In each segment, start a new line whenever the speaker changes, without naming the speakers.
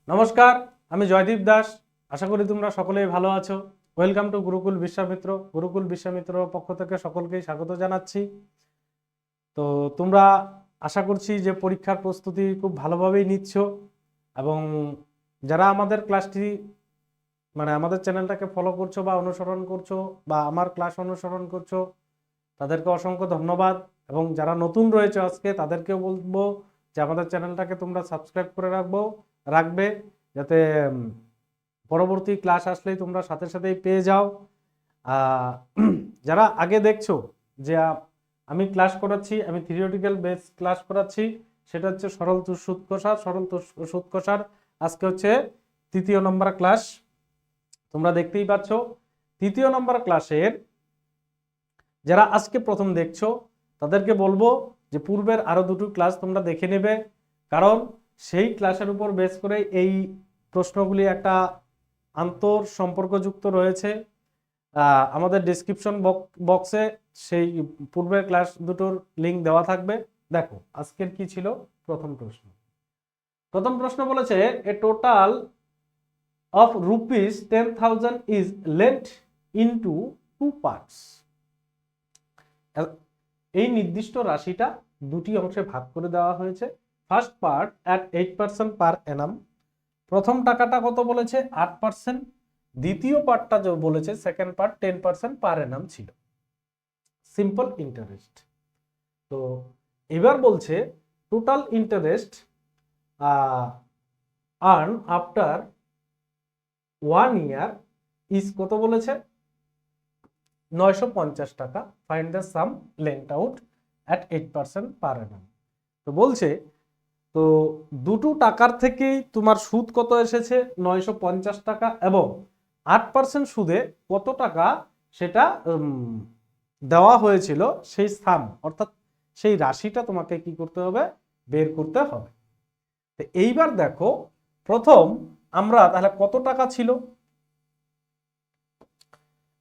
নমস্কার, আমি জয়দীপ দাস। আশা করি তোমরা সকলেই ভালো আছো। Welcome to Gurukul Vishwamitra. গুরুকুল বিশ্বামিত্র পক্ষ থেকে সকলকেই স্বাগত জানাচ্ছি। তো তোমরা আশা করছি যে পরীক্ষার প্রস্তুতি খুব ভালোভাবেই নিচ্ছ, এবং যারা আমাদের ক্লাসটি আমাদের চ্যানেলটাকে ফলো করছো বা অনুসরণ করছো বা আমার ক্লাস অনুসরণ করছো, তাদেরকে অসংখ্য ধন্যবাদ। এবং যারা নতুন রয়েছে আজকে, তাদেরকেও বলবো যে আমাদের চ্যানেলটাকে তোমরা সাবস্ক্রাইব করে রাখবে, যাতে পরবর্তী ক্লাস আসলেই তোমরা সাথে সাথেই পেয়ে যাও। যারা আগে দেখছো যে আমি ক্লাস করাচ্ছি, আমি থিওরিটিক্যাল বেস ক্লাস করাচ্ছি, সেটা হচ্ছে সরল সুদ কষার। সুদ কষার আজকে হচ্ছে 3য় নম্বর ক্লাস। তোমরা দেখতেই পাচ্ছ 3য় নম্বর ক্লাসের যারা আজকে প্রথম দেখছো, তাদেরকে বলবো যে পূর্বের আরো দুটো ক্লাস তোমরা দেখে নেবে, কারণ সেই ক্লাসের উপর বেস করে এই প্রশ্নগুলি একটা আন্তর সম্পর্কযুক্ত রয়েছে। আমাদের ডেসক্রিপশন বক্সে সেই পূর্বের ক্লাস দুটোর লিঙ্ক দেওয়া থাকবে। দেখো আজকের কি ছিল প্রথম প্রশ্ন। প্রথম প্রশ্ন বলেছে a total of rupees 10,000 is lent into 2 parts. এই নির্দিষ্ট রাশিটা দুটি অংশে ভাগ করে দেওয়া হয়েছে। First part at 8% per annum. প্রথম টাকাটা কত বলেছে? 8%। দ্বিতীয় পার্টটা যে বলেছে সেকেন্ড পার্ট 10% পার অ্যানাম ছিল। Simple interest. তো এবার বলছে total interest earn after 1 year is কত বলেছে? 950 টাকা। Find the some lent out at 8% per Anam. তো বলছে তো দুটো টাকার থেকেই তোমার সুদ কত এসেছে? 950 টাকা, এবং 8% সুদে কত টাকা সেটা দেওয়া হয়েছিল, সেই সাম অর্থাৎ সেই রাশিটা তোমাকে কি করতে হবে? বের করতে হবে। তো এইবার দেখো প্রথম আমরা তাহলে কত টাকা ছিল?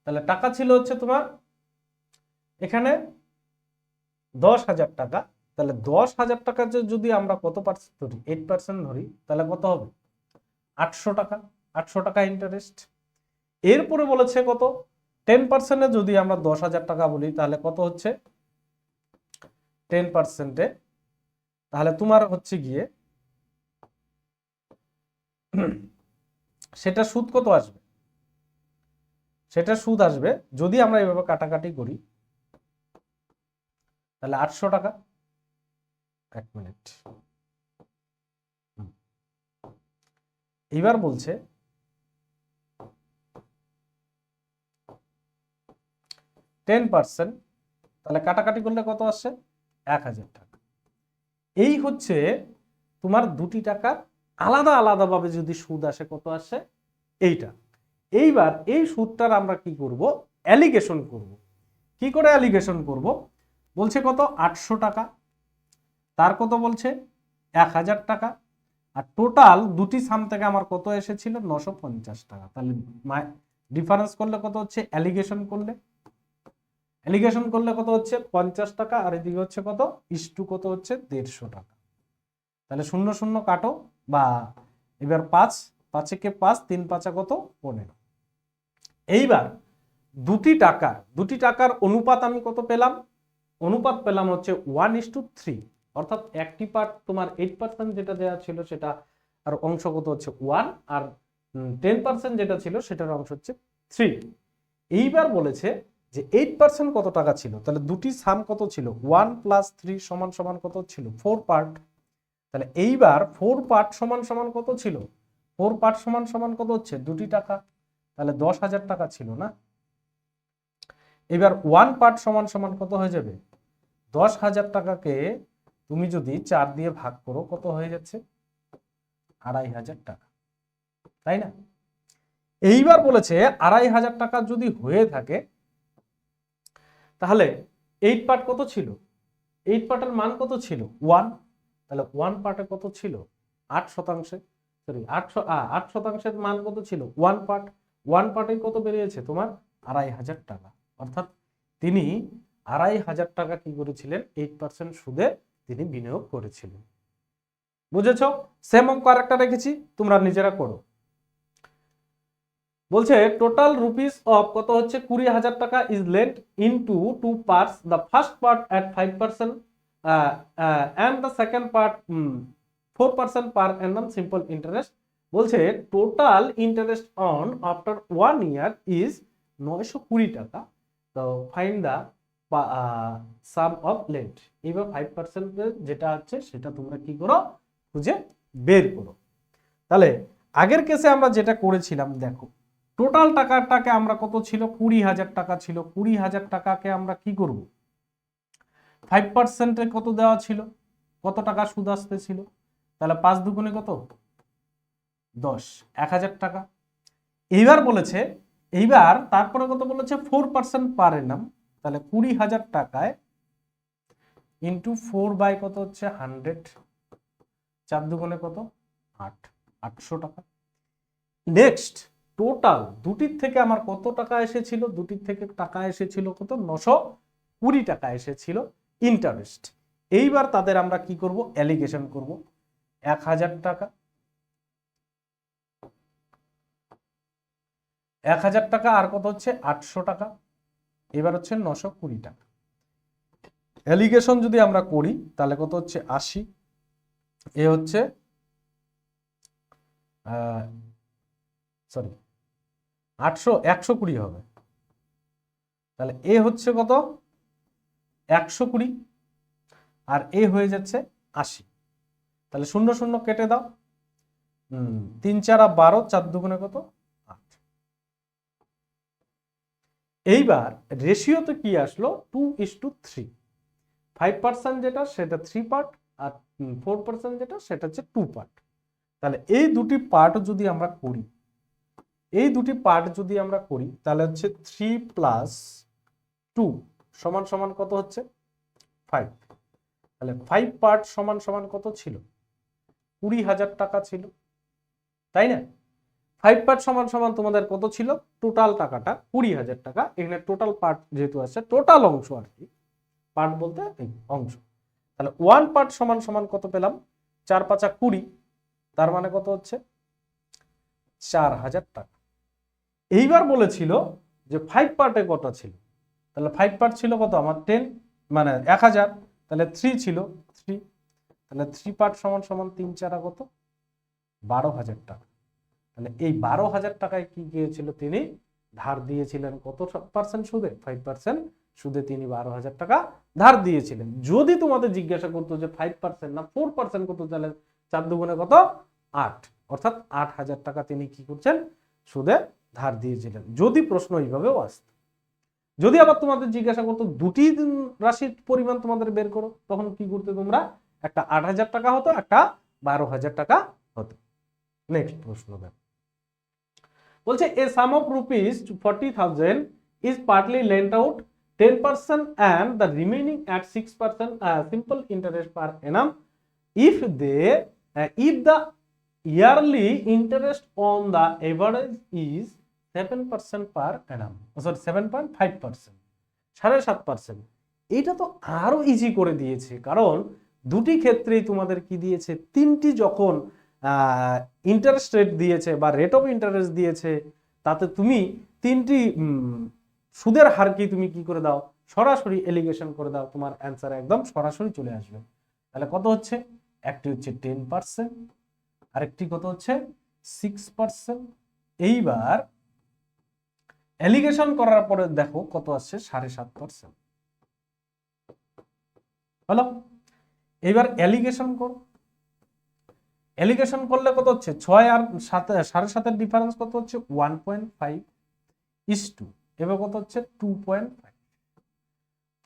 তাহলে টাকা ছিল হচ্ছে তোমার এখানে 10,000 টাকা। তাহলে 10,000 টাকা যদি আমরা কত পার্সেন্ট ধরি? 8% ধরি, তাহলে কত হবে? 800 টাকা। 800 টাকা ইন্টারেস্ট। এরপরে বলেছে কত? 10%-এ যদি আমরা 10,000 টাকা বলি, তাহলে কত হচ্ছে 10%-এ? তাহলে তোমার হচ্ছে গিয়ে সেটা সুদ কত আসবে? সেটা সুদ আসবে যদি আমরা এভাবে কাটাকাটি করি, তাহলে 800 টাকা। এক মিনিট। এবার বলছে 10%, তাহলে কাটাকাটি করলে কত আসছে? 1,000 টাকা। এই হচ্ছে তোমার দুটি টাকার আলাদা আলাদা ভাবে যদি সুদ আসে, কত আসে? এইটা। এইবার এই সুদটার আমরা কি করব? অ্যালিগেশন করব। কি করে অ্যালিগেশন করব? বলছে কত? 800 টাকা। তার কত বলছে? 1,000 টাকা। আর টোটাল দুটি সাম থেকে আমার কত এসেছিল? 950 টাকা। তাহলে ডিফারেন্স করলে কত হচ্ছে? অ্যালিগেশন করলে কত হচ্ছে? 50 টাকা। আর এদিকে হচ্ছে কত? ইস্টু কত হচ্ছে? 150 টাকা। তাহলে 0 0 কাটো, বা এবার 5 5 কে 5, 3 5 কত? 15। এইবার দুটি টাকার অনুপাত আমি কত পেলাম? অনুপাত পেলাম হচ্ছে 1:3। অর্থাৎ একটি পার্ট তোমার 8% যেটা দেওয়া ছিল সেটা আর অংশ কত হচ্ছে 1, আর 10% যেটা ছিল সেটার অংশ হচ্ছে 3। এইবার বলেছে যে 8% কত টাকা ছিল? তাহলে দুটি সাম কত ছিল? 1 + 3 সমান সমান কত ছিল? 4 পার্ট। তাহলে এইবার 4 পার্ট সমান সমান কত ছিল? 4 পার্ট সমান সমান কত হচ্ছে? 2 টাকা। তাহলে 10,000 টাকা ছিল না? এবার 1 পার্ট সমান সমান কত হয়ে যাবে? 10,000 টাকাকে তুমি যদি 4 দিয়ে ভাগ করো, কত হয়ে যাচ্ছে? 2,500 টাকা, তাই না? এইবার বলেছে 2,500 টাকা যদি হয়ে থাকে, তাহলে 8 পার্ট কত ছিল? 8 পার্টের মান কত ছিল? 1। তাহলে 1 পার্টে কত ছিল? 8%। সরি, 8%-এর মান কত ছিল? 1 পার্ট। 1 পার্টে কত বেরিয়েছে তোমার? 2,500 টাকা। অর্থাৎ তিনি 2,500 টাকা কি করেছিলেন? 8% সুদে তিনি বিনিয়োগ করেছিলেন। বুঝেছো? সেম অঙ্ক আরেকটা রেখেছি, তোমরা নিজেরা করো। বলছে টোটাল রুপিস অফ কত হচ্ছে 20,000 টাকা is lent into two parts, the first part at 5% and the second part 4% per annum simple interest। বলছে total interest on after 1 year is 920 টাকা, তো find the some of lent. এবার 5% যেটা আছে সেটা তোমরা কি করো, খুঁজে বের করো। তাহলে আগের কেসে আমরা যেটা করেছিলাম, দেখো টোটাল টাকাটাকে আমরা কত ছিল, 20,000 টাকা ছিল। 20,000 টাকাকে আমরা কি করব, 5%-এ কত দেওয়া ছিল, কত টাকা সুদ আসতে ছিল, তাহলে 5 দুগুণে কত 10, 1,000 টাকা। এইবার বলেছে, এইবার তারপরে কত বলেছে 4% পার এনাম, তাহলে 20,000 টাকায় ইন্টু 4 বাই কত হচ্ছে 100, 4 দুগুণে কত 8, 800 টাকা। নেক্সট টোটাল দুটির থেকে আমার কত টাকা এসেছিল, দুটির থেকে টাকা এসেছিল কত 920 টাকা এসেছিল ইন্টারেস্ট। এইবার তাদের আমরা কি করব, অ্যালিগেশন করব। 1,000 টাকা, 1,000 টাকা আর কত হচ্ছে 800 টাকা, এবার হচ্ছে 920 টাকা। অ্যালিগেশন যদি আমরা করি তাহলে কত হচ্ছে 80, এ হচ্ছে সরি 120 হবে, তাহলে এ হচ্ছে কত 120 আর এ হয়ে যাচ্ছে 80, তাহলে 0 0 কেটে দাও, 3 4 12, 4 দুগুণে কত 8। এইবার রেশিওতে কি আসলো 2:3, 5% যেটা সেটা 3 পার্ট আর 4% যেটা সেটা হচ্ছে 2 পার্ট। তাহলে এই দুটি পার্ট যদি আমরা করি, এই দুটি পার্ট যদি আমরা করি তাহলে হচ্ছে 3 + 2 সমান সমান কত হচ্ছে 5। তাহলে 5 পার্ট সমান সমান কত ছিল 20,000 টাকা ছিল, তাই না? 5 পার্ট সমান সমান তোমাদের কত ছিল, টোটাল টাকাটা 20,000 টাকা। এখানে টোটাল পার্ট যেহেতু আছে, টোটাল অংশ আর কি, পার্ট বলতে অংশ। তাহলে 1 পার্ট সমান সমান কত পেলাম, 4 5 20, তার মানে কত হচ্ছে 4,000 টাকা। এইবার বলেছিল যে 5 পার্টে কত ছিল, তাহলে 5 পার্ট ছিল কত আমার 10 মানে 1,000, তাহলে 3 ছিল 3, তাহলে 3 পার্ট সমান সমান 3 4 কত 12,000 টাকা। তাহলে এই 12,000 টাকায় কি গিয়েছিল, তিনি ধার দিয়েছিলেন কত পার্সেন্ট সুদে, 5% সুদে তিনি 12,000 টাকা ধার দিয়েছিলেন। যদি তোমাদের জিজ্ঞাসা করতো যে 5% না 4% কত, তাহলে 4 দুগুণে কত 8, অর্থাৎ 8,000 টাকা তিনি কি করছেন, সুদে ধার দিয়েছিলেন, যদি প্রশ্ন এইভাবেও আসতো। যদি আবার তোমাদের জিজ্ঞাসা করতো দুটি রাশির পরিমাণ তোমাদের বের করো, তখন কি করতে তোমরা, একটা 8,000 টাকা হতো, একটা 12,000 টাকা হতো। নেক্সট প্রশ্ন দেখো, বলছে a sum of rupees 40,000 is partly lent out 10% and the remaining at 6% simple interest per annum if the yearly interest on the average is 7% per annum, sorry 7.5%, 7.5%। এটা তো আরো ইজি করে দিয়েছে, কারণ দুটি ক্ষেত্রেই তোমাদের কি দিয়েছে, তিনটি যখন ইন্টারেস্ট রেট দিয়েছে বা রেট অফ ইন্টারেস্ট দিয়েছে, তাতে তুমি তিনটি সুদের হারকে তুমি কি করে দাও, সরাসরি এলিগেশন করে দাও, তোমার অ্যান্সার একদম সরাসরি চলে আসবে। তাহলে কত হচ্ছে, একটি হচ্ছে 10%, আরেকটি কত হচ্ছে 6%। এইবার এলিগেশন করার পরে দেখো কত আসছে 7.5%। হলো, এইবার এলিগেশন করো, এলিগেশন করলে কত হচ্ছে 6 আর 7.5 ডিফারেন্স কত হচ্ছে 1.5:2, এবার কত হচ্ছে 2.5।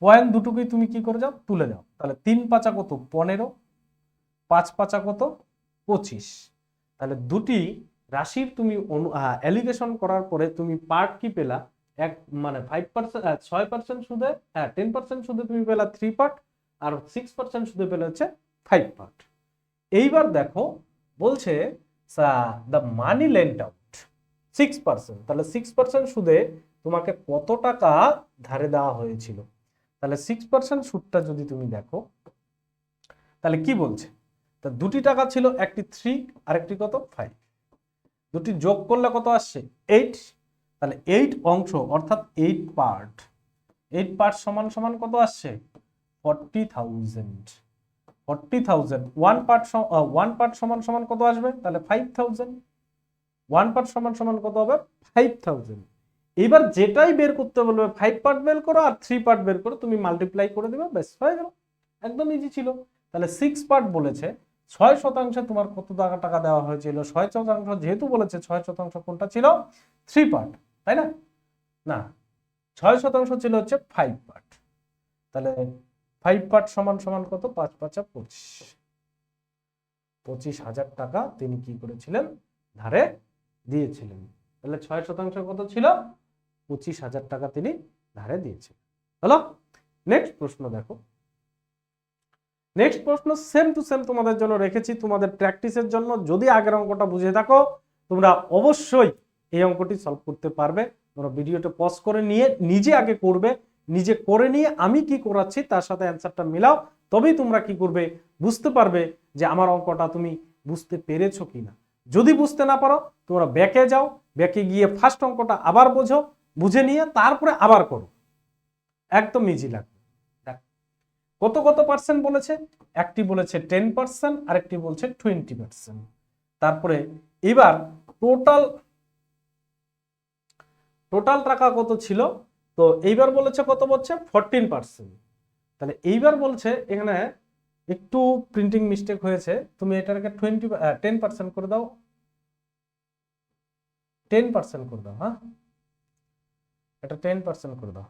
পয়েন্ট দুটোকেই তুমি কি করে যাও, তুলে যাও, তাহলে 3 5 কত 15, 5 5 কত 25। তাহলে দুটি রাশির তুমি এলিগেশন করার পরে তুমি পার্ট কি পেলা, এক মানে 5% 6% সুদে 10% সুদে তুমি পেলা 3 পার্ট, আর 6% সুদে পেলে হচ্ছে 5 পার্ট। এইবার দেখো বলছে দ্য মানি লেন্ট আউট 6%, তাহলে 6% সুদে তোমাকে কত টাকা ধারে দেওয়া হয়েছিল। তাহলে 6% সুদটা যদি তুমি দেখো তাহলে কি বলছে, তা দুটি টাকা ছিল, একটি 3 আর একটি কত 5, দুটি যোগ করলে কত আসছে 8। তাহলে 8 অংশ অর্থাৎ 8 পার্ট, 8 পার্ট সমান সমান কত আসছে 40,000। 40,000 1 পার্ট সমান সমান কত আসবে তাহলে 5,000। 1 পার্ট সমান সমান কত হবে 5,000। এবার যেটাই বের করতে বলবে 5 পার্ট বের করো আর 3 পার্ট বের করো, তুমি মাল্টিপ্লাই করে দিবে, ব্যাস হয়ে গেল। একদম ইজি ছিল। তাহলে 6 পার্ট বলেছে, 6% তোমার কত টাকা দেওয়া হয়েছিল, 6% যেহেতু বলেছে 6% কোনটা ছিল 3 পার্ট, তাই না? না, 6% ছিল হচ্ছে 5 পার্ট। তাহলে 5 পার্ট সমান সমান কত 5 5 25, 25,000 টাকা তিনি কি করেছিলেন ধারে দিয়েছিলেন। তাহলে 6% কত ছিল 25,000 টাকা তিনি ধারে দিয়েছিলেন। হলো। নেক্সট প্রশ্ন দেখো। নেক্সট প্রশ্ন সেম টু সেম তোমাদের জন্য রেখেছি, তোমাদের প্র্যাকটিসের জন্য। যদি আগের অঙ্কটা বুঝে থাকো তোমরা অবশ্যই এই অঙ্কটি সলভ করতে পারবে। তোমরা ভিডিওটা পজ করে নিয়ে নিজে আগে করবে, নিজে করে নিয়ে আমি কি করাচ্ছি তার সাথে অ্যান্সারটা মিলাও, তবেই তোমরা কি করবে বুঝতে পারবে যে আমার অঙ্কটা তুমি বুঝতে পেরেছো কিনা। যদি বুঝতে না পারো তোমরা ব্যাকে যাও, ব্যাকে গিয়ে ফার্স্ট অঙ্কটা আবার বোঝো, বুঝে নিয়ে তারপরে আবার করো, একদম ইজি লাগবে। কত কত পার্সেন্ট বলেছে, একটি বলেছে 10% আর একটি বলছে 20%। তারপরে এবার টোটাল টাকা কত ছিল, তো এইবার বলেছে কত বলছে 14%। তাহলে এইবার বলছে এখানে একটু প্রিন্টিং মিস্টেক হয়েছে, তুমি এটাকে 10% করে দাও, 10% করে দাও। হ্যাঁ, এটা 10% করে দাও।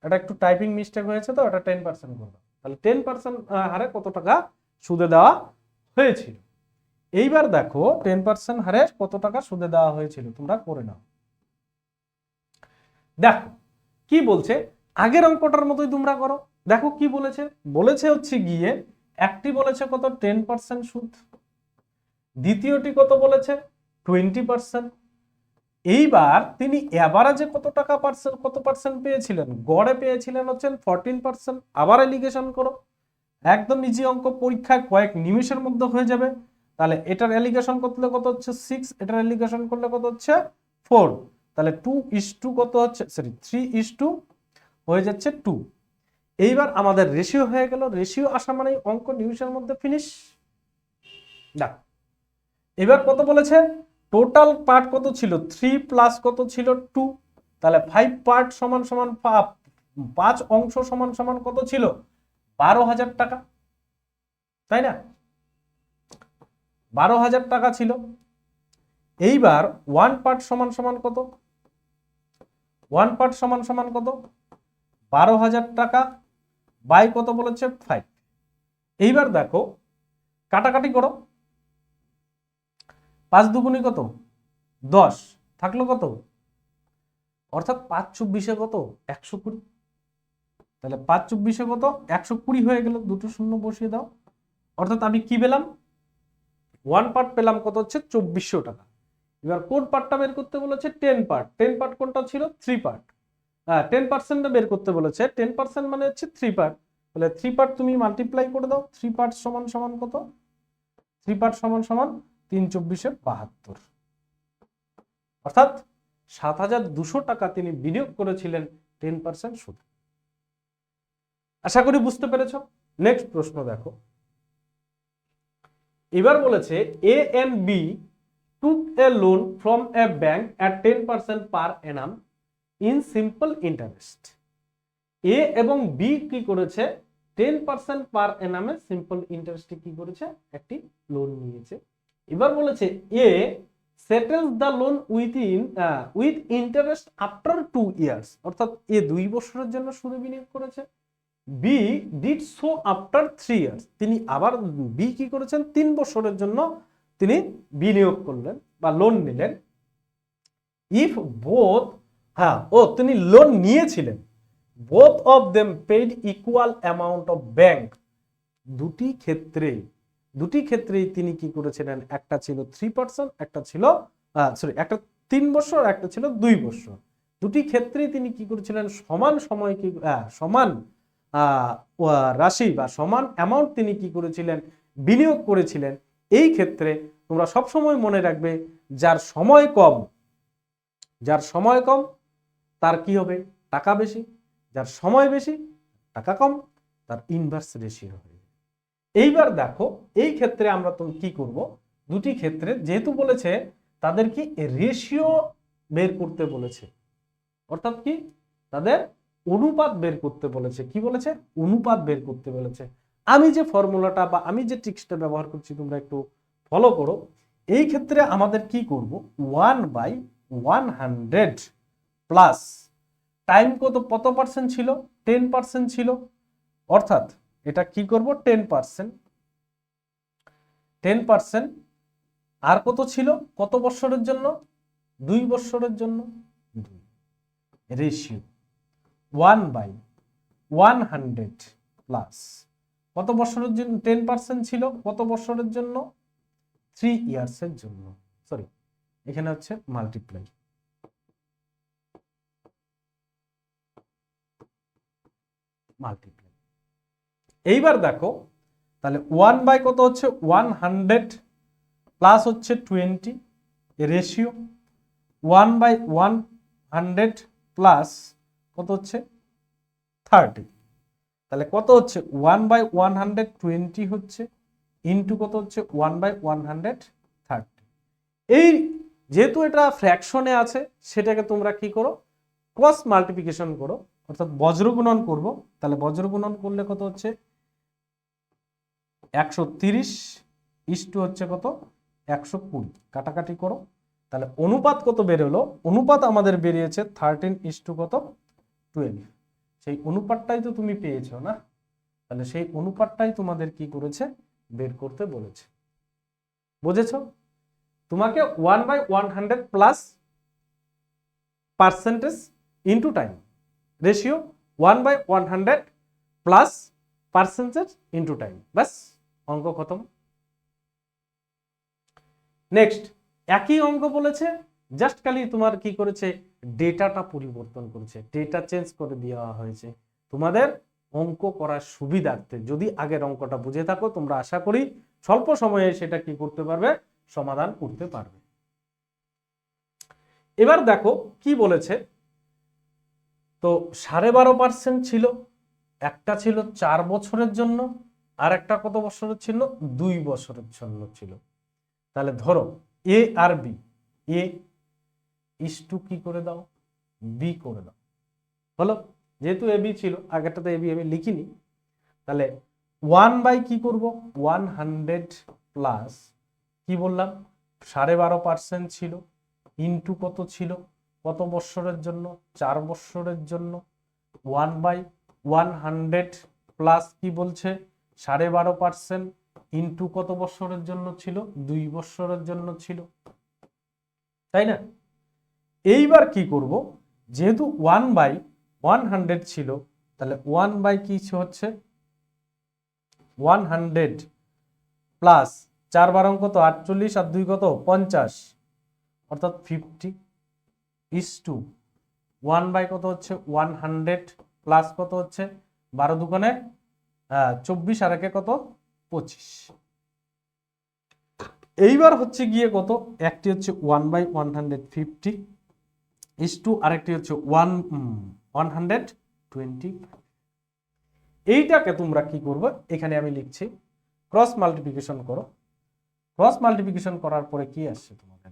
এটা একটু টাইপিং মিস্টেক হয়েছে, তো এটা 10% করে দাও। তাহলে 10% হারে কত টাকা সুদে দেওয়া হয়েছিল। এইবার দেখো 10% হারে কত টাকা সুদে দেওয়া হয়েছিল, তোমরা করে নাও। দেখো কি বলছে, আগের অঙ্কটার মতোই তোমরা করো। দেখো কি বলেছে, বলেছে হচ্ছে গিয়ে একটি বলেছে কত 10% সুদ, দ্বিতীয়টি কত বলেছে 20%। এইবার তিনি এভারেজে কত পার্সেন্ট পেয়েছিলেন, গড়ে পেয়েছিলেন হচ্ছেন 14%। আবার এলিগেশন করো, একদম ইজি অঙ্ক, পরীক্ষায় কয়েক নিমিষের মধ্যে হয়ে যাবে। তাহলে এটার এলিগেশন করলে কত হচ্ছে 6, এটার এলিগেশন করলে কত হচ্ছে 4। তাহলে 2:2 কত হচ্ছে, সরি 3:2 হয়ে যাচ্ছে 2। এইবার আমাদের রেশিও হয়ে গেল, রেশিও আসা মানে অঙ্ক নিমিষের মধ্যে ফিনিশ। দেখ এবার কত বলেছে, টোটাল পার্ট কত ছিল 3 প্লাস কত ছিল 2। তাহলে 5 পার্ট সমান সমান 5 অংশ সমান সমান কত ছিল 12,000 টাকা, তাই না? 12,000 টাকা ছিল। এইবার 1 পার্ট সমান সমান কত, 1 পার্ট সমান সমান কত 12,000 টাকা বাই কত বলেছে 5। এইবার দেখো কাটাকাটি করো, 5 দুগুণে কত 10, থাকলো কত, অর্থাৎ 5×24 কত 120। তাহলে 5×24 কত 120 হয়ে গেল, দুটো শূন্য বসিয়ে দাও। অর্থাৎ আমি কি পেলাম, 1 পার্ট পেলাম কত হচ্ছে 2400 টাকা। এবার কোন পার্টটা বের করতে বলেছে 10 পার্ট, 10 পার্ট কোনটা ছিল 3 পার্ট, 10% বের করতে বলেছে, 10% মানে হচ্ছে 3 পার্ট। তাহলে 3 পার্ট তুমি মাল্টিপ্লাই করে দাও, 3 পার্ট সমান সমান কত, 3 পার্ট সমান সমান 3×24=72। অর্থাৎ 7,200 টাকা তিনি বিনিয়োগ করেছিলেন 10% সুদ। আশা করি বুঝতে পেরেছ। নেক্সট প্রশ্ন দেখো। এবার বলেছে A and B took a loan from a bank at 10% per annum in simple interest। এ এবং বি কি করেছে 10% পার annum সিম্পল ইন্টারেস্টে কি করেছে একটি লোন নিয়েছে। এবার বলেছে A settles the loan with interest after 2 years, অর্থাৎ এ 2 বছরের জন্য সুদে বিনিয়োগ করেছে। B did so after 3 years, তিনি আবার বি কি করেছেন 3 বছরের জন্য তিনি বিনিয়োগ করলেন বা লোন নিলেন। ইফ বোথ, তিনি লোন নিয়েছিলেন, both of them paid equal amount of bank, দুটি ক্ষেত্রেই তিনি কি করেছিলেন, একটা ছিল 3%, একটা ছিল একটা 3 বছর, একটা ছিল 2 বছর। দুটি ক্ষেত্রেই তিনি কি করেছিলেন সমান সময় সমান রাশি বা সমান অ্যামাউন্ট তিনি কি করেছিলেন, বিনিয়োগ করেছিলেন। এই ক্ষেত্রে তোমরা সবসময় মনে রাখবে যার সময় কম, যার সময় কম তার কি হবে, টাকা বেশি, যার সময় বেশি টাকা কম, তার ইনভার্স রেশিও হবে। এইবার দেখো এই ক্ষেত্রে আমরা তো কি করব, দুটি ক্ষেত্রে যেহেতু বলেছে তাদের কি রেশিও বের করতে বলেছে, অর্থাৎ কি তাদের অনুপাত বের করতে বলেছে। কি বলেছে, অনুপাত বের করতে বলেছে। আমি যে ফর্মুলাটা বা আমি যে ট্রিক্সটা ব্যবহার করছি তোমরা একটু ফলো করো। এই ক্ষেত্রে আমাদের কি করব, 1/100 প্লাস টাইম কত পার্সেন্ট ছিল, 10% ছিল, অর্থাৎ এটা কি করব 10% আর কত ছিল, কত বছরের জন্য, 2 বছরের জন্য, রেশিও 1/100 প্লাস কত বছরের জন্য 10% ছিল, কত বছরের জন্য, 3 ইয়ার্সের জন্য, সরি এখানে হচ্ছে মাল্টিপ্লাই। এইবার দেখো তাহলে 1 কত হচ্ছে 100 প্লাস হচ্ছে 20 রেশিও 1/100 প্লাস কত হচ্ছে 30, তাহলে কত হচ্ছে 1/120 হচ্ছে ইন্টু কত হচ্ছে 1/130। এই যেহেতু এটা ফ্র্যাকশনে আছে সেটাকে তোমরা কি করো, ক্রস মাল্টিপ্লিকেশন করো, অর্থাৎ বজ্রগুণন করব। তাহলে বজ্রগুণন করলে কত হচ্ছে 130 ইস্টু হচ্ছে কত 120, কাটাকাটি করো, তাহলে অনুপাত কত বেরোলো, অনুপাত আমাদের বেরিয়েছে 13 ইস্টু কত 12। সেই অনুপাতটাই তো তুমি পেয়েছো না, তাহলে সেই অনুপাতটাই তোমাদের কি করেছে, বের করতে বলেছে। বুঝেছো, তোমাকে 1/100 plus percentage into time, ratio 1/100 plus percentage into time, বাস অঙ্ক খতম। নেক্সট একই অঙ্ক বলেছে, জাস্ট খালি তোমার কি করেছে, ডেটাটা পরিবর্তন করেছে, ডেটা চেঞ্জ করে দেওয়া হয়েছে তোমাদের অঙ্ক করার সুবিধার্থে। যদি আগের অঙ্কটা বুঝে থাকো তোমরা আশা করি স্বল্প সময়ে সেটা কি করতে পারবে, সমাধান করতে পারবে। এবার দেখো কি বলেছে, তো 12.5% ছিল, একটা ছিল 4 বছরের জন্য, আর একটা কত বছরের ছিল, 2 বছরের জন্য ছিল। তাহলে ধরো এ আর বি, এ ইস্টু কি করে দাও, বি করে দাও, হলো। যেহেতু এ বি ছিল, আগেরটাতে এ বি আমি লিখিনি, তাহলে 1 কি করব 100 প্লাস কি বললাম 12.5% ছিল ইন্টু কত ছিল, কত বছরের জন্য, 4 বছরের জন্য, 1/100 প্লাস কি বলছে 12.5% ইন্টু কত বছরের জন্য ছিল, 2 বছরের জন্য ছিল, তাই না। এইবার কি করব, যেহেতু 1/100 ছিল, তাহলে 1 কি হচ্ছে 100 প্লাস 4 বারং কত 48 আর 2 কত 50, অর্থাৎ 50 ইস্টু 1 কত হচ্ছে 100 প্লাস কত হচ্ছে 12 দুগুণে 24 আর একে কত 25। এইবার হচ্ছে গিয়ে কত, একটি হচ্ছে 1/150 ইস্টু আরেকটি হচ্ছে 120। এইটাকে তোমরা কি করবে, এখানে আমি লিখছি ক্রস মাল্টিপ্লিকেশন করো। ক্রস মাল্টিপ্লিকেশন করার পরে কি আসছে তোমাদের,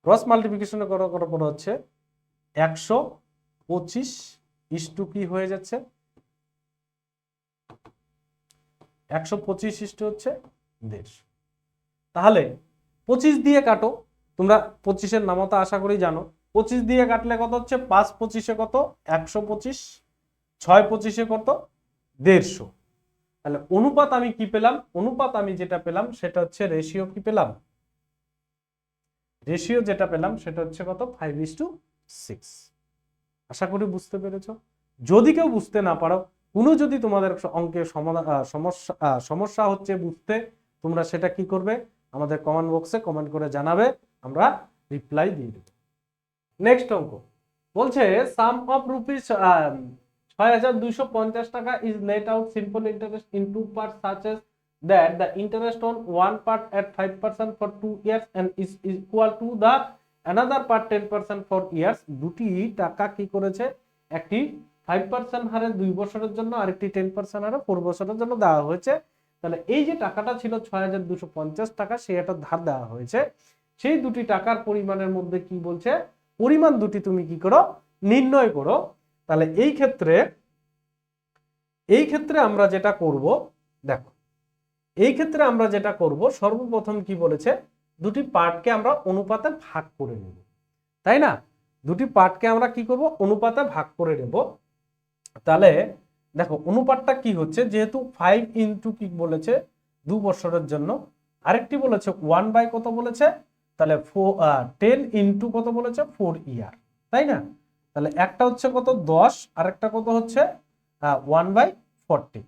ক্রস মাল্টিপ্লিকেশন করার পরে হচ্ছে 125 ইস্টু কি হয়ে যাচ্ছে 125 ইস্টু হচ্ছে 150। তাহলে 25 দিয়ে কাটো, তোমরা 25-এর নামতা আশা করি জানো। 25 দিয়ে কাটলে কত হচ্ছে 5 25-এ কত 125, 6 25-এ কত 150। তাহলে অনুপাত আমি কি পেলাম, অনুপাত আমি যেটা পেলাম সেটা হচ্ছে রেশিও কি পেলাম, রেশিও যেটা পেলাম সেটা হচ্ছে কত 5:6। আশা করি বুঝতে পেরেছো। যদি কেউ বুঝতে না পারো, কোনো যদি তোমাদের অঙ্কের সমস্যা হচ্ছে বুঝতে, তোমরা সেটা কি করবে, আমাদের কমেন্ট বক্সে কমেন্ট করে জানাবে, আমরা রিপ্লাই দিয়ে দেব। নেক্সট অঙ্ক বলছে সাম অফ রুপিস 6,250 টাকা is laid out simple interest in two parts such as that the interest on one part at 5% for 2 years and is equal to the another part 10% for years। দুটি টাকা কি করেছে, একটি 5% হারে 2 বছরের জন্য আর একটি 10% হারে 4 বছরের জন্য দেওয়া হয়েছে। তাহলে এই যে টাকাটা ছিল 6,250 টাকা, সেটা ধার দেওয়া হয়েছে। সেই দুটি টাকার পরিমাণের মধ্যে কি বলছে, পরিমাণ দুটি তুমি কি করো, নির্ণয় করো। তাহলে এই ক্ষেত্রে আমরা যেটা করব, দেখো এই ক্ষেত্রে আমরা যেটা করব, সর্বপ্রথম কি বলেছে, দুটি পার্টকে আমরা অনুপাতে ভাগ করে নেব, তাই না? দুটি পার্টকে আমরা কি করব, অনুপাতে ভাগ করে নেব। তাহলে দেখো অনুপাতটা কি হচ্ছে, যেহেতু 5 ইন্টু কি বলেছে 2 বছরের জন্য, আরেকটি বলেছে 1 বাই কত বলেছে, তাহলে 10 ইন্টু কত বলেছে 4 ইয়ার, তাই না? তাহলে একটা হচ্ছে কত 10, আর একটা কত হচ্ছে 1/40।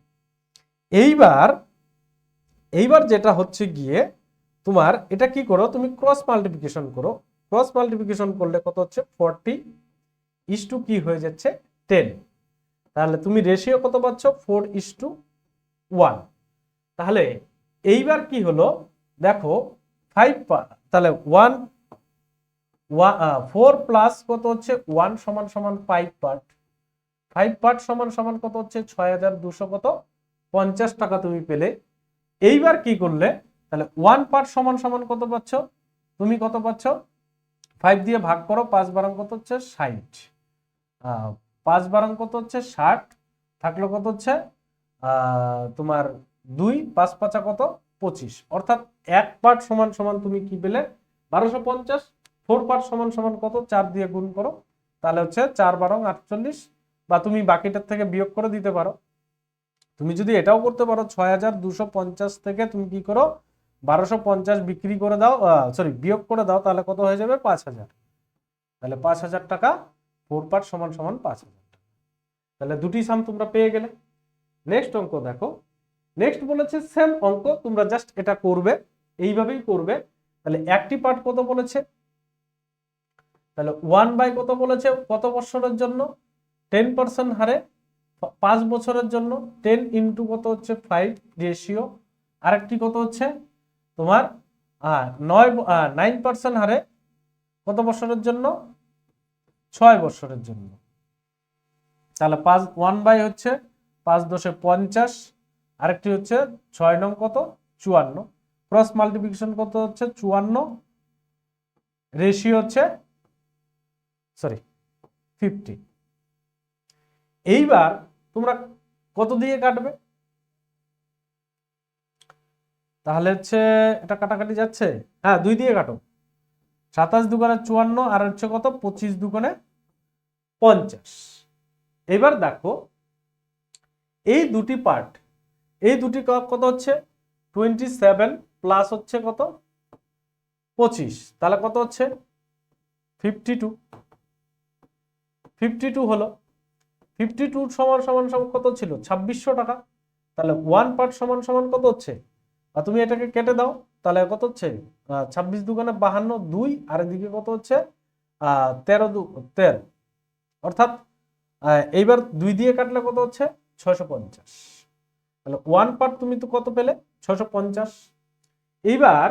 এইবার যেটা হচ্ছে গিয়ে তোমার এটা কি করো, তুমি ক্রস মাল্টিপ্লিকেশন করো। ক্রস মাল্টিপ্লিকেশন করলে কত হচ্ছে 40 ইস টু কি হয়ে যাচ্ছে 10। তাহলে তুমি রেশিও কত পাচ্ছ 4:1। তাহলে এইবার কি হলো দেখো 5, তাহলে 4 প্লাস কত হচ্ছে 1 সমান সমান 5 পার্ট, 5 পার্ট সমান সমান কত হচ্ছে 6,250 টাকা তুমি পেলে। এইবার কি করলে, তাহলে 1 পার্ট সমান সমান কত পাচ্ছ, তুমি কত পাচ্ছ 5 দিয়ে ভাগ করো, 5 বারাং কত হচ্ছে 60, 5 বারাং কত হচ্ছে 60, থাকলো কত হচ্ছে তোমার 2, 5 পাঁচা কত 25, অর্থাৎ 1 পার্ট সমান সমান তুমি কি পেলে 1250। 4 পার্ট সমান সমান কত, 4 দিয়ে গুণ করো, তাহলে হচ্ছে 4 বারং 48, বা তুমি বাকিটার থেকে বিয়োগ করে দিতে পারো। তুমি যদি এটাও করতে পারো 6,250 থেকে তুমি কি করো 1250 বিক্রি করে দাও, বিয়োগ করে দাও, তাহলে কত হয়ে যাবে 5,000। তাহলে 5,000 টাকা 4 পার্ট সমান সমান 5,000 টাকা। তাহলে দুটি সাম তোমরা পেয়ে গেলে। নেক্সট অঙ্ক দেখো, নেক্সট বলেছে সেম অঙ্ক, তোমরা জাস্ট এটা করবে, এইভাবেই করবে। তাহলে একটি পার্ট কত বলেছে, তাহলে 1 বাই কত বলেছে, কত বছরের জন্য 10% হারে 5 বছরের জন্য, 10 ইন্টু কত হচ্ছে 5 রেশিও, আরেকটি কত হচ্ছে তোমার 9% হারে কত বছরের জন্য 6 বছরের জন্য। তাহলে 1 বাই হচ্ছে 5 10 50, আরেকটি হচ্ছে 6 নং কত 54, ক্রস মাল্টিপ্লিকেশন কত হচ্ছে 54, রেশিও হচ্ছে 50। এইবার তোমরা কত দিয়ে কাটবে, তাহলে হচ্ছে এটা কাটাকাটি যাচ্ছে, হ্যাঁ 2 দিয়ে কাটো, 27 দুগুণে 54 আর হচ্ছে কত 25 দুগুণে 50। এবার দেখো এই দুটি পার্ট, এই দুটি কত হচ্ছে 27 প্লাস হচ্ছে কত 25, তাহলে কত হচ্ছে 52 হলো। 52 সমান সমান সমান কত ছিল 2600 টাকা। তাহলে 1 পার্ট সমান সমান কত হচ্ছে, আর তুমি এটাকে কেটে দাও, তাহলে কত হচ্ছে 26 দুগুণে 52, 2 আর এদিকে কত হচ্ছে 13, অর্থাৎ এইবার 2 দিয়ে কাটলে কত হচ্ছে 650। তাহলে 1 পার্ট তুমি তো কত পেলে 650। এইবার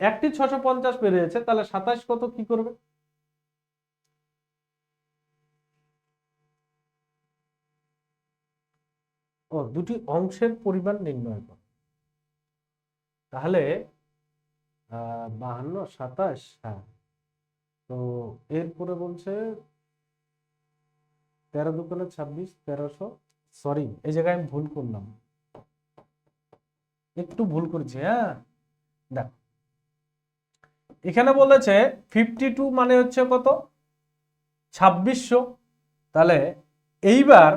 একটি 650 পেরিয়েছে, তাহলে 27 কত কি করবে, দুটি অংশের পরিমাণ নির্ণয় করো। তাহলে 52 27, হ্যাঁ, তো এরপরে বলছে 13 দুগুণে 26, 1300, সরি এই জায়গায় আমি ভুল করলাম, একটু ভুল করেছি, হ্যাঁ দেখ এখানে বলেছে 52 মানে হচ্ছে কত 2600। তাহলে এইবার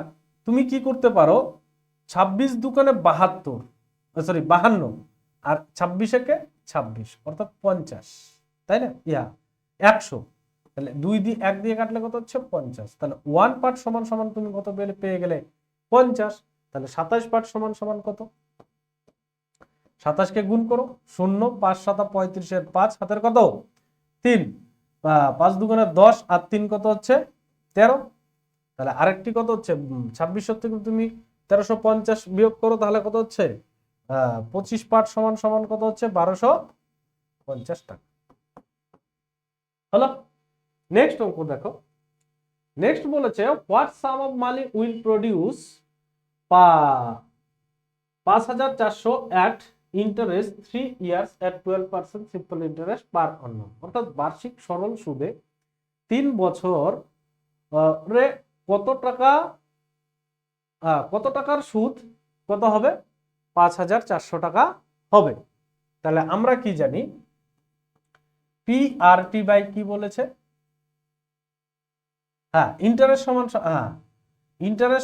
তুমি কি করতে পারো 26 দুগুণে 72, 52, আর 26 একে 26 অর্থাৎ 50, তাই না, 100। তাহলে 2 দিয়ে 1 দিয়ে কাটলে কত হচ্ছে 50। তাহলে 1 পার্ট সমান সমান তুমি কত পেয়ে গেলে 50। তাহলে 27 পার্ট সমান সমান কত, 27 কে গুণ করো, 0 5 7 35 এর 5 হাতের কত 3, 5 দুগুণে 10 আর 3 কত হচ্ছে 13। তাহলে আরেকটি কত হচ্ছে 2600 থেকে তুমি 1350 বিয়োগ করো, তাহলে কত হচ্ছে 25 সমান সমান কত হচ্ছে 1250 টাকা। হলো। নেক্সট অঙ্ক দেখো। নেক্সট বলেছে what some of money will produce 5400 at interest 3 years at 12% simple interest per annum, অর্থাৎ বার্ষিক সরল সুদে 3 বছর রে কত টাকার সুদ কত হবে 5400 টাকা হবে। তাহলে আমরা কি জানি পিআরটি বাই কি বলেছে, ইন্টারেস্ট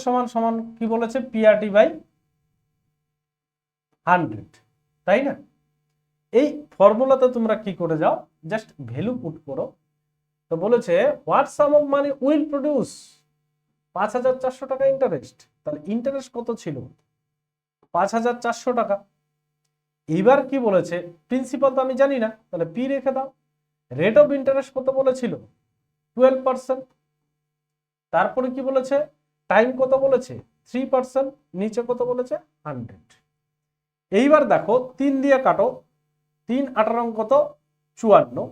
সমান সমান কি বলেছে পিআরটি বাই 100, তাই না? এই ফর্মুলাতে তোমরা কি করে যাও, জাস্ট ভ্যালু পুট করো। তো বলেছে what some of money will produce 5400 টাকা ইন্টারেস্ট, তাহলে ইন্টারেস্ট কত ছিল 5400 টাকা। এবার কি বলেছে প্রিন্সিপাল তো আমি জানি না, তাহলে পি রেখে দাও। রেট অফ ইন্টারেস্ট কত বলেছিল 12%, তারপরে কি বলেছে টাইম কত বলেছে 3%, নিচে কত বলেছে 100। এইবার দেখো 3 দিয়ে কাটো, 3 18 কত 54,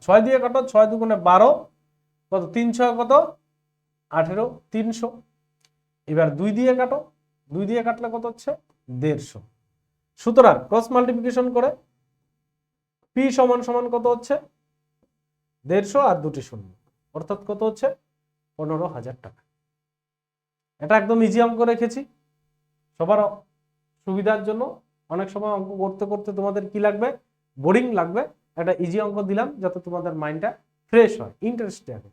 6 দিয়ে কাটো, 6 দুগুণে 12 কত 3 6 কত 18 300। এবার 2 দিয়ে কাটো, 2 দিয়ে কাটলে কত হচ্ছে 150। সুতরাং ক্রস মাল্টিপ্লিকেশন করে পি সমান সমান কত হচ্ছে 150 আর 2টি শূন্য, অর্থাৎ কত হচ্ছে 15,000 টাকা। এটা একদম ইজি অঙ্ক রেখেছি সবার সুবিধার জন্য। অনেক সময় অঙ্ক করতে করতে তোমাদের কি লাগবে বোরিং লাগবে, একটা ইজি অঙ্ক দিলাম যাতে তোমাদের মাইন্ডটা ফ্রেশ হয়, ইন্টারেস্ট হবে।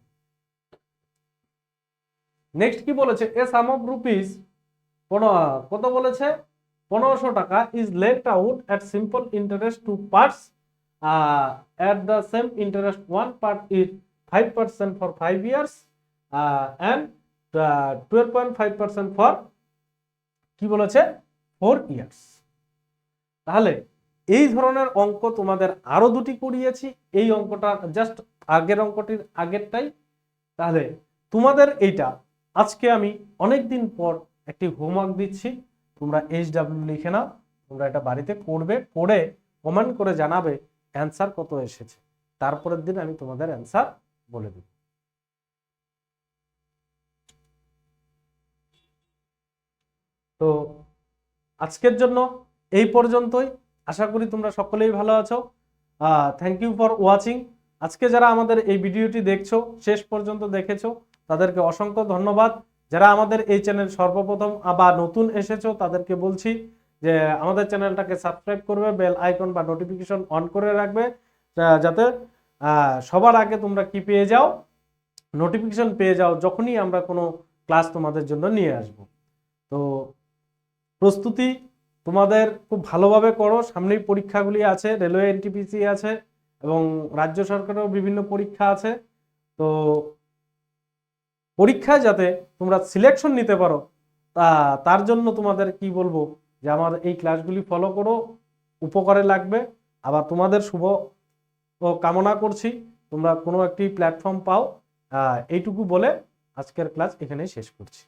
নেক্সট কি বলেছে এ সাম অফ রুপিস কত বলেছে 1500 টাকা is late out at simple interest to parts at the same interest. One part is 5% for 5 years and 12.5% for কি বলেছে 4 years। তাহলে এই ধরনের অঙ্ক তোমাদের আরো দুটি করিয়েছি, এই অঙ্কটা জাস্ট আগের অঙ্কটির আগেরটাই। তাহলে তোমাদের এইটা আজকে আমি অনেক দিন পর একটি হোমওয়ার্ক দিচ্ছি, তোমরা HW লিখে নাও, তোমরা এটা বাড়িতে করবে, করে কমেন্ট করে জানাবে অ্যান্সার কত এসেছে। তারপরের দিন আমি তোমাদের অ্যান্সার বলে দেব। তো আজকের জন্য এই পর্যন্তই, আশা করি তোমরা সকলেই ভালো আছো। Thank you for watching. আজকে যারা আমাদের এই ভিডিওটি দেখছো শেষ পর্যন্ত দেখেছো তাদেরকে অসংখ্য ধন্যবাদ। যারা আমাদের এই চ্যানেল সর্বপ্রথম আবার নতুন এসেছো তাদেরকে বলছি যে আমাদের চ্যানেলটাকে সাবস্ক্রাইব করবে, বেল আইকন বা নোটিফিকেশন অন করে রাখবে, যাতে সবার আগে তোমরা কি পেয়ে যাও নোটিফিকেশন পেয়ে যাও যখনই আমরা কোনো ক্লাস তোমাদের জন্য নিয়ে আসব। তো প্রস্তুতি তোমাদের খুব ভালোভাবে করো, সামনেই পরীক্ষাগুলি আছে, রেলওয়ে এনটিপিসি আছে এবং রাজ্য সরকারেরও বিভিন্ন পরীক্ষা আছে। তো পরীক্ষায় যাতে তোমরা সিলেকশন নিতে পারো তার জন্য তোমাদের কি বলবো যে আমার এই ক্লাসগুলি ফলো করো, উপকারে লাগবে। আবার তোমাদের শুভ কামনা করছি তোমরা কোনো একটি প্ল্যাটফর্ম পাও। এইটুকু বলে আজকের ক্লাস এখানেই শেষ করছি।